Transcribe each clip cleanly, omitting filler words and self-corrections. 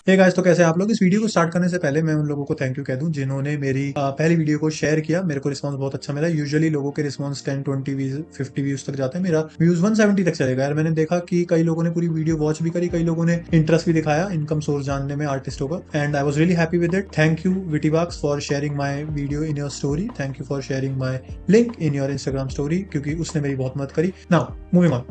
Hey guys, तो कैसे हैं आप लोग। इस वीडियो को स्टार्ट करने से पहले मैं उन लोगों को थैंक यू कह दूं जिन्होंने मेरी पहली वीडियो को शेयर किया। मेरे को रिस्पांस बहुत अच्छा मिला। यूजुअली लोगों के रिस्पांस 10 20 व्यूज 50 व्यूज तक जाते हैं, मेरा व्यूज 170 तक चलेगा यार। मैंने देखा कि कई लोगों ने पूरी वीडियो वॉच भी करी, कई लोगों ने इंटरेस्ट भी दिखाया इनकम सोर्स जानने में आर्टिस्टों का, and I was really happy with it. Thank you Wittybox for sharing my video in your story, thank you for sharing my link in your Instagram story, क्योंकि उसने मेरी बहुत मदद करी। Now moving on.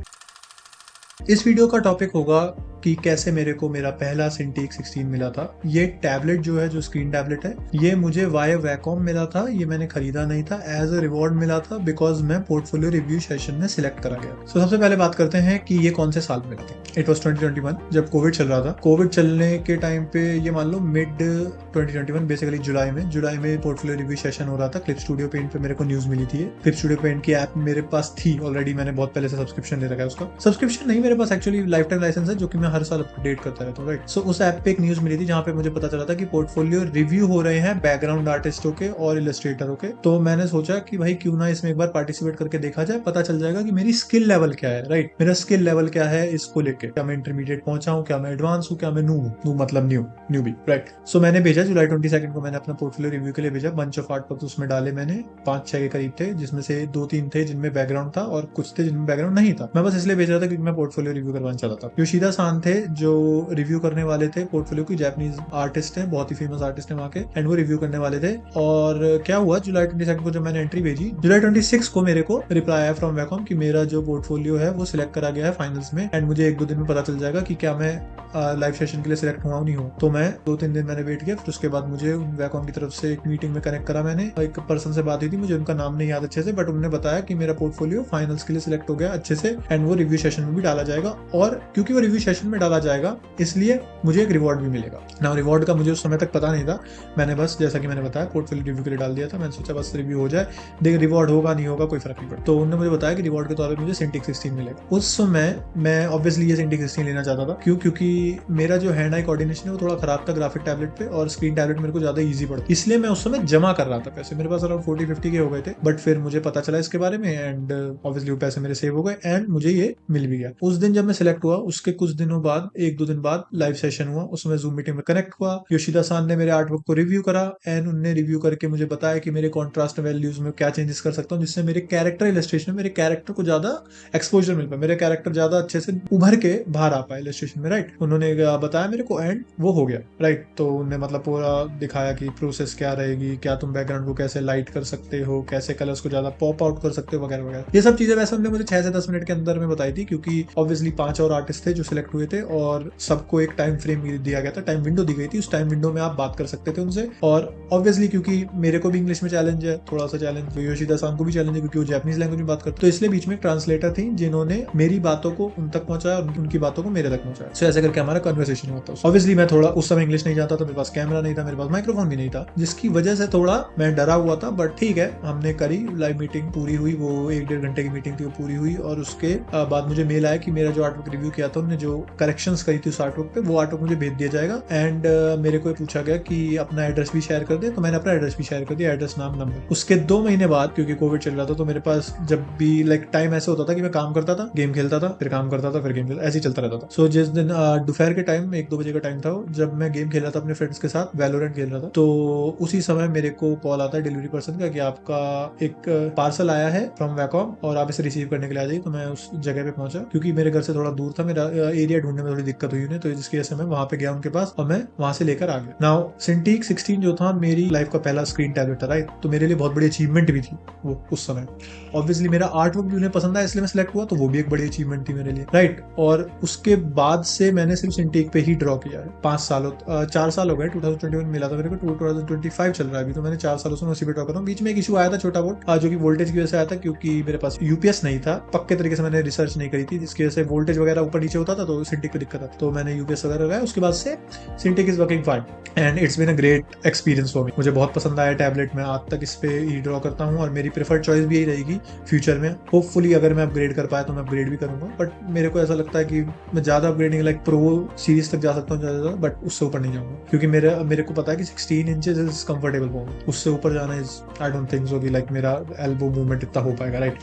इस वीडियो का topic होगा कि कैसे मेरे को मेरा पहला सिंटीक 16 मिला था। ये टैबलेट जो है, जो स्क्रीन टैबलेट है, ये मुझे वाया वैकॉम मिला था। ये मैंने खरीदा नहीं था, एज अ रिवॉर्ड मिला था बिकॉज मैं पोर्टफोलियो रिव्यू सेशन में सिलेक्ट करा गया। सो सबसे पहले बात करते हैं कि ये कौन से साल मिला था। इट वॉज 2021, जब कोविड चल रहा था। कोविड चलने के टाइम पे ये मान लो मिड 2021, बेसिकली जुलाई में पोर्टफोलियो रिव्यू सेशन हो रहा था। क्लिप स्टूडियो पेंट पे मेरे को न्यूज मिली थी। क्लिप स्टूडियो पेंट की ऐप मेरे पास थी ऑलरेडी, मैंने बहुत पहले से सब्सक्रिप्शन ले रखा है उसका। सब्सक्रिप्शन नहीं, मेरे पास एक्चुअली लाइफ टाइम लाइसेंस है जो कि मैं हर साल अपडेट करता रहता हूँ, राइट। सो उस ऐप पे एक न्यूज मिली थी जहाँ पे मुझे पता चला था कि पोर्टफोलियो रिव्यू हो रहे हैं बैकग्राउंड आर्टिस्टों के और इलस्ट्रेटरों के। तो मैंने सोचा कि भाई क्यों ना इसमें एक बार पार्टिसिपेट करके देखा जाए, पता चल जाएगा कि मेरी स्किल लेवल क्या है, राइट। मेरा स्किल लेवल क्या है इसको लेके, क्या मैं इंटरमीडिएट पहुंचा हूँ, क्या मैं एडवांस हूँ, क्या मैं नू मतलब न्यूबी, राइट। सो मैंने भेजा जुलाई 22 को, मैंने अपना पोर्टफोलियो रिव्यू के लिए भेजा। बंच ऑफ आर्ट वर्क उसमें डाले मैंने, 5-6 के करीब थे, जिसमें से 2-3 थे जिनमें बैकग्राउंड था और कुछ थे जिनमें बैकग्राउंड नहीं था। मैं बस इसलिए भेज रहा था क्योंकि मैं पोर्टफोलियो रिव्यू करवाना चाहता था। योशिदा सान थे जो रिव्यू करने वाले थे पोर्टफोलियो की, जापानीज आर्टिस्ट हैं, बहुत ही फेमस आर्टिस्ट हैं वहाँ के, एंड वो रिव्यू करने वाले थे। और क्या हुआ, जुलाई 22 को जब मैंने एंट्री भेजी, जुलाई 26 को मेरे को रिप्लाई आया फ्रॉम वैकॉम कि मेरा जो पोर्टफोलियो है वो सिलेक्ट करा गया है फाइनल्स में, एंड मुझे 1-2 दिन में पता चल जाएगा कि क्या मैं लाइव सेशन के लिए सिलेक्ट हुआ नहीं हूँ। तो मैं 2-3 दिन मैंने वेट किया। फिर उसके बाद मुझे वैकॉम की तरफ से एक मीटिंग में कनेक्ट करा। मैंने एक पर्सन से बात हुई थी, मुझे उनका नाम नहीं याद अच्छे से, बट उन्होंने बताया कि मेरा पोर्टफोलियो फाइनल्स के लिए सिलेक्ट हो गया अच्छे से, एंड वो रिव्यू सेशन में भी डाला जाएगा। और क्योंकि वो रिव्यू सेशन में डाला जाएगा इसलिए मुझे एक रिवॉर्ड भी मिलेगा ना। रिवॉर्ड का मुझे उस समय तक पता नहीं था। मैंने बस, जैसा कि मैंने बताया, पोर्टफोलियो रिव्यू के लिए डाल दिया था। मैंने सोचा बस रिव्यू हो जाए, देख रिवॉर्ड होगा नहीं होगा कोई फर्क नहीं पड़ता। तो उन्होंने मुझे बताया कि रिवॉर्ड के तौर पर मुझे सिंटिक 16 मिलेगा। उस समय मैं ऑब्वियसली ये सिंटिक 16 लेना चाहता था। क्योंकि मेरा जो हैंड आई कोऑर्डिनेशन है वो थोड़ा खराब था ग्राफिक टैबलेट पे, और स्क्रीन टैबलेट मेरे को ज्यादा इजी पड़ता, इसलिए मैं उस समय जमा कर रहा था पैसे। मेरे पास अराउंड 40-50 के हो गए थे, बट फिर मुझे पता चला इसके बारे में, एंड ऑब्वियसली वो पैसे मेरे सेव हो गए, एंड मुझे ये मिल भी गया। उस दिन जब मैं सिलेक्ट हुआ, उसके कुछ दिनों बाद, 1-2 दिन बाद लाइव सेशन हुआ। उसमें जूम मीटिंग में कनेक्ट हुआ। योशिदा सान ने मेरे आर्टवर्क को रिव्यू करा, एंड उन्होंने रिव्यू करके मुझे बताया कि मेरे कॉन्ट्रास्ट वैल्यूज में क्या चेंजेस कर सकता हूँ जिससे मेरे कैरेक्टर इलस्ट्रेशन में मेरे कैरेक्टर को ज्यादा एक्सपोजर मिल पाए, मेरे कैरेक्टर ज्यादा अच्छे से उभर के बाहर आ पाए इलस्ट्रेशन में, राइट। उन्होंने बताया मेरे को, एंड वो हो गया, राइट। तो उन्होंने मतलब पूरा दिखाया कि प्रोसेस क्या रहेगी, क्या तुम बैकग्राउंड को कैसे लाइट कर सकते हो, कैसे कलर्स को ज्यादा पॉप आउट कर सकते हो, वगैरह वगैरह। ये सब चीजें वैसे उन्होंने मुझे 6 से 10 मिनट के अंदर में बताई थी, क्योंकि ऑब्वियसली 5 और आर्टिस्ट थे जो सिलेक्ट हुए थे, और सबको एक टाइम फ्रेम दिया गया था, टाइम विंडो दी गई थी। उस टाइम विंडो में आप बात कर सकते थे उनसे। और ऑब्वियसली क्योंकि मेरे को भी इंग्लिश में चैलेंज है, थोड़ा सा चैलेंज, योशिदा सान को भी चैलेंज है क्योंकि वो जापानीज लैंग्वेज में बात करते, तो इसलिए बीच में ट्रांसलेटर थी जिन्होंने मेरी बातों को उन तक पहुंचाया और उनकी बातों को मेरे तक पहुंचाया। सो ऐसे करके हमारा कन्वर्सेशन हुआ था। ऑब्वियसली मैं थोड़ा उस समय इंग्लिश नहीं जानता था, मेरे पास कैमरा नहीं था, मेरे पास माइक्रोफोन भी नहीं था, जिसकी वजह से थोड़ा मैं डरा हुआ था। बट ठीक है, हमने करी, लाइव मीटिंग पूरी हुई। वो 1-1.5 घंटे की मीटिंग थी, वो पूरी हुई। और उसके बाद मुझे मेल आया कि मेरा जो आर्टवर्क रिव्यू किया था, उन्होंने जो करेक्शंस करी थी उस आर्टवर्क पे, वो आर्टवर्क मुझे भेज दिया जाएगा। एंड मेरे को पूछा गया कि अपना एड्रेस भी शेयर कर दे, तो मैंने अपना एड्रेस भी शेयर कर दिया, एड्रेस, नाम, नंबर। उसके 2 महीने बाद, क्योंकि कोविड चल रहा था, तो मेरे पास जब भी लाइक टाइम ऐसे होता था कि मैं काम करता था, गेम खेलता था, फिर काम करता था, फिर गेम खेलता, ऐसे ही चलता रहता था। सो जिस दिन दोपहर के टाइम 1-2 बजे का टाइम था, जब मैं गेम खेल रहा था अपने फ्रेंड्स के साथ, वैलोरेंट खेल रहा था, तो उसी समय मेरे को कॉल आता है डिलीवरी पर्सन का कि आपका एक पार्सल आया है फ्रॉम वैकॉम और आप इसे रिसीव करने के लिए आ जाइए। तो मैं उस जगह पे पहुंचा, क्योंकि मेरे घर से थोड़ा दूर था, मेरा एरिया ढूंढने में थोड़ी दिक्कत हुई उन्हें, तो जिसकी वजह से मैं वहां पे गया उनके पास, और मैं वहां से लेकर आ गया। नाउ सिंटीक 16 जो था मेरी लाइफ का पहला स्क्रीन टैबलेट था, राइट। तो मेरे लिए बहुत बड़ी अचीवमेंट भी थी वो उस समय। ऑब्वियसली मेरा आर्ट वर्क भी उन्हें पसंद आया, इसलिए मैं सिलेक्ट हुआ, तो वो भी एक बड़ी अचीवमेंट थी मेरे लिए, राइट। और उसके बाद से मैंने सिर्फ सिंटीक पे ही ड्रॉ किया है 5 सालों 4 साल हो गए। 2021 मिला था मेरे को, 2025 चल रहा है अभी, तो मैंने 4 सालों से उसी पे ड्रॉ कर रहा हूँ। बीच में एक इशू आया था छोटा बहुत, जो कि वोल्टेज की वजह से आया था, क्योंकि मेरे पास यूपीएस नहीं था, पक्के तरीके से मैंने रिसर्च नहीं करी थी, जिसकी वजह से वोल्टेज वगैरह ऊपर नीचे होता था, तो सिंटिक को दिक्कत आती, तो मैंने यूपीएस वगैरह लगाया। उसके बाद से Syntic is working fine, and it's been a great experience for me. मुझे बहुत पसंद आया टैबलेट में, आज तक इस पे ही ड्रॉ करता हूँ, और मेरी प्रेफर्ड चॉइस भी यही रहेगी फ्यूचर में। होपफुली अगर मैं अपग्रेड कर पाया तो मैं अपग्रेड भी करूंगा, बट मेरे को ऐसा लगता है कि मैं ज्यादा अपग्रेडिंग लाइक प्रो सीरीज तक जा सकता हूँ ज्यादा, बट उससे ऊपर नहीं जाऊंगा, क्योंकि मेरे को पता है कि 16 inches is comfortable for me. उससे ऊपर जाना is, I don't think so कि लाइक मेरा एल्बो मूवमेंट इतना हो पाएगा, राइट।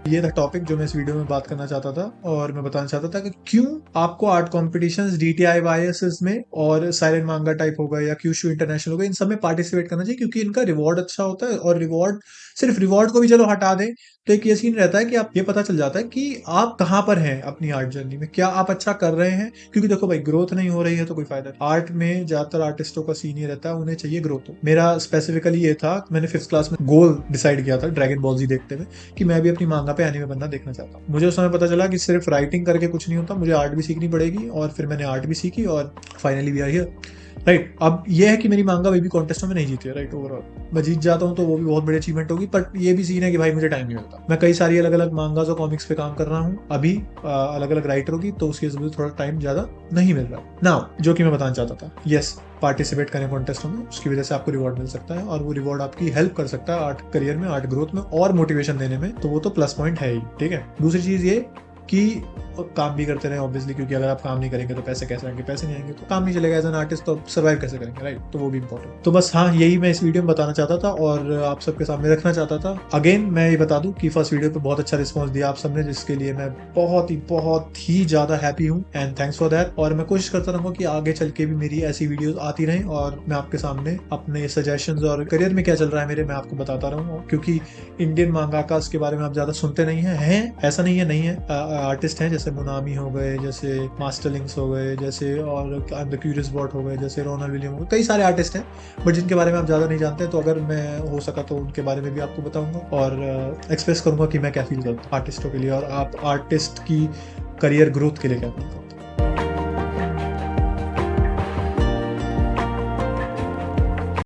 ये था टॉपिक जो मैं इस वीडियो में बात करना चाहता था, और मैं बताना चाहता था कि क्यों आपको आर्ट कॉम्पिटिशन्स, DTIYS में और साइलेंट मांगा टाइप हो गए या क्यूशू इंटरनेशनल हो गए, इन सब में पार्टिसिपेट करना चाहिए, क्योंकि इनका रिवॉर्ड अच्छा होता है। और रिवॉर्ड, सिर्फ रिवॉर्ड को भी चलो हटा दें तो एक ये सीन रहता है कि आप ये पता चल जाता है कि आप कहाँ पर हैं अपनी आर्ट जर्नी में, क्या आप अच्छा कर रहे हैं। क्योंकि देखो भाई, ग्रोथ नहीं हो रही है तो कोई फायदा नहीं। आर्ट में ज्यादातर आर्टिस्टों का सीन ये रहता है, उन्हें चाहिए ग्रोथ। मेरा स्पेसिफिकली ये था, मैंने 5th क्लास में गोल डिसाइड किया था ड्रैगन बॉल जी देखते हुए, कि मैं भी अपनी मांगा पे एनीमे बनना देखना चाहता हूँ। मुझे उस समय पता चला कि सिर्फ राइटिंग करके कुछ नहीं होता, मुझे आर्ट भी सीखनी पड़ेगी, और फिर मैंने आर्ट भी सीखी, और finally we are here. Right, अब ये है कि मेरी मांगा बेबी कॉन्टेस्टों में नहीं जीती है। राइट, ओवरऑल मैं जीत जाता हूँ तो वो भी बहुत बड़ी अचीवमेंट होगी, बट ये भी सीन है कि भाई मुझे टाइम नहीं मिलता। मैं कई सारी अलग अलग मांगास और कॉमिक्स पे काम कर रहा हूँ अभी, अलग अलग राइटरों की, तो उसकी वजह से थोड़ा टाइम ज्यादा नहीं मिल रहा। नाउ जो कि मैं बताना चाहता था, यस, पार्टिसिपेट करें कॉन्टेस्टों में, उसकी वजह से आपको रिवॉर्ड मिल सकता है, और वो रिवॉर्ड आपकी हेल्प कर सकता है आर्ट करियर में, आर्ट ग्रोथ में और मोटिवेशन देने में, तो वो तो प्लस पॉइंट है ही। ठीक है, दूसरी चीज ये कि काम भी करते रहे ऑब्वियसली, क्योंकि अगर आप काम नहीं करेंगे तो पैसे कैसे आएंगे, पैसे नहीं आएंगे तो काम नहीं चलेगा एज एन आर्टिस्ट, तो सर्वाइव कैसे करेंगे। राइट, तो वो भी इंपॉर्टेंट। तो बस हाँ, यही मैं इस वीडियो में बताना चाहता था और आप सबके सामने रखना चाहता था। अगेन मैं ये बता दूं कि फर्स्ट वीडियो पे बहुत अच्छा रिस्पॉन्स दिया आप सबने, जिसके लिए मैं बहुत ही ज्यादा हैप्पी हूँ, एंड थैंक्स फॉर दैट। और मैं कोशिश करता रहूंगा कि आगे चल के भी मेरी ऐसी वीडियोस आती रहें, और मैं आपके सामने अपने सजेशंस और करियर में क्या चल रहा है मेरे, मैं आपको बताता रहूँ। क्योंकि इंडियन मांगाकास के बारे में आप ज्यादा सुनते नहीं हैं, ऐसा नहीं है, आर्टिस्ट हैं जैसे मुनामी हो गए, जैसे मास्टरलिंग्स हो गए, जैसे और द क्यूरियस बॉट हो गए, जैसे रोनाल्ड विलियम हो गए, कई सारे आर्टिस्ट हैं बट जिनके बारे में आप ज़्यादा नहीं जानते। तो अगर मैं हो सका तो उनके बारे में भी आपको बताऊंगा, और एक्सप्रेस करूंगा कि मैं क्या फील करता हूँ आर्टिस्टों के लिए, और आप आर्टिस्ट की करियर ग्रोथ के लिए क्या फील करते हैं।